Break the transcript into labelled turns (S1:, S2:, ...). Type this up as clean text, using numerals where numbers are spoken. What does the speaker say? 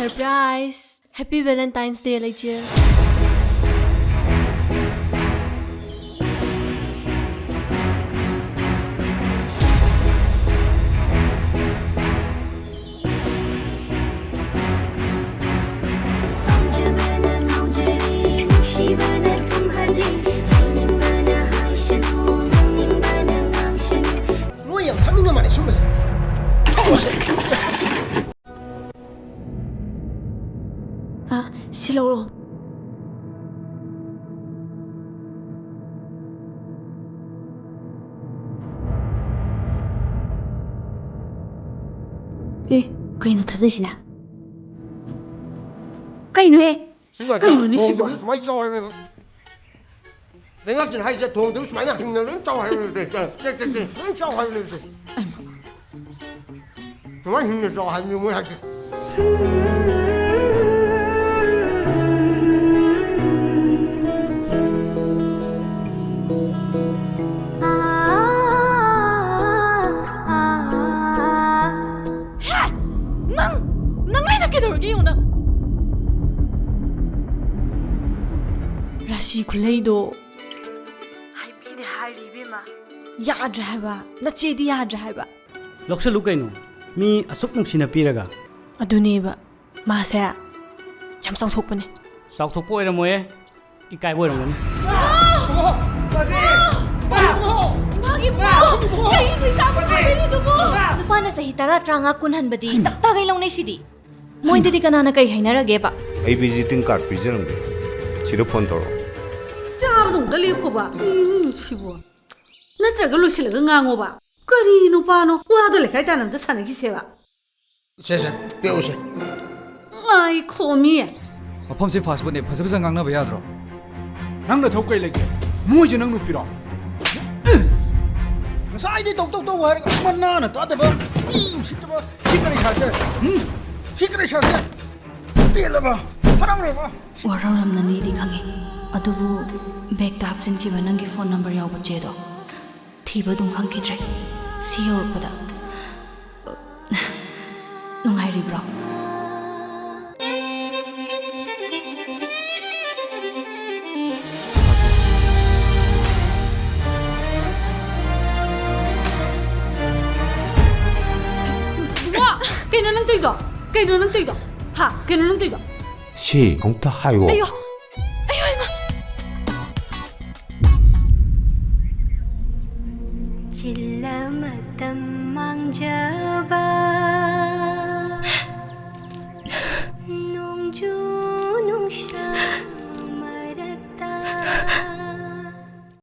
S1: Surprise! Happy Valentine's Day, Leche. Siloro. Kaya no tada sina. Kaya no Kaya no ni sibo.
S2: 내가 지금 하이제 돈 들고 많이 힘내는 짜와요. 네. 짜와요. 정말 힘내서 한 명을 할게.
S1: Nang ay nakidorgi yun na. Rashi kulay do. Ay bini hari bima. Yaad rahay ba? Nachedi yaad rahay ba?
S3: Loksa lukay no. Mi asuk nung sinapiraga.
S1: Aduni ba? Masaya. Yam sang thok pa ni.
S3: Sauk thok po era mo eh. Ikay po erong gani.
S1: Magi po! Kayo mo isa mo kapiri do mo! Lupa na sa hitara tranga kunhan ba di? Tagay lang na isidi. Mo hindi di ka na kay hainarage pa.
S4: ay visiting card pigeonge chiro phone toro
S5: ಚಾವದು ಗಲಿಯೋ ಬಾ Shiva ನತ್ರಗಲು ಶಿಲಗ ngango ba ಕರಿನು ಪಾನೋ ವಾದಲೆ ಕಾಯ್ತಾನಂತ ಸನಗಿ ಸೇವಾ
S2: 세세 떼오세.
S5: ai khomi
S6: ꯃꯐꯝꯁꯦ ꯐꯥꯁ ꯐꯨꯗꯅꯦ ꯐꯖ ꯐꯖ ꯉꯥꯡꯅꯕ ꯌꯥꯗ꯭ꯔꯣ ꯅꯪꯅ ꯊꯧ ꯀꯩ ꯂꯩꯒꯦ ꯃꯣꯏꯁꯦ ꯅꯪ ꯅꯨꯄꯤꯔꯣ ꯉꯁꯥꯏꯗꯤ ꯇꯧ ꯍꯥꯏꯔꯒ ꯃꯅꯥꯅ ꯇꯥꯗꯕ ꯎꯁꯤꯠꯇꯕ ꯁꯤꯀꯔꯤ ꯁꯥꯁꯦ 시크릿 샷에 삐엘라봐 하라고래봐
S1: 와라람나니디 강해 아두부 백다 합진키바 낭기 폰 넘버 야오바 제도 티바 동강키드레 시요르보다 농하이리브라
S5: Kaya nang tido? Kaya nang tido? Ha? Kaya nang tido?
S4: 시 공타 하이고
S1: 아유 이마
S7: 질라 마땀 망자바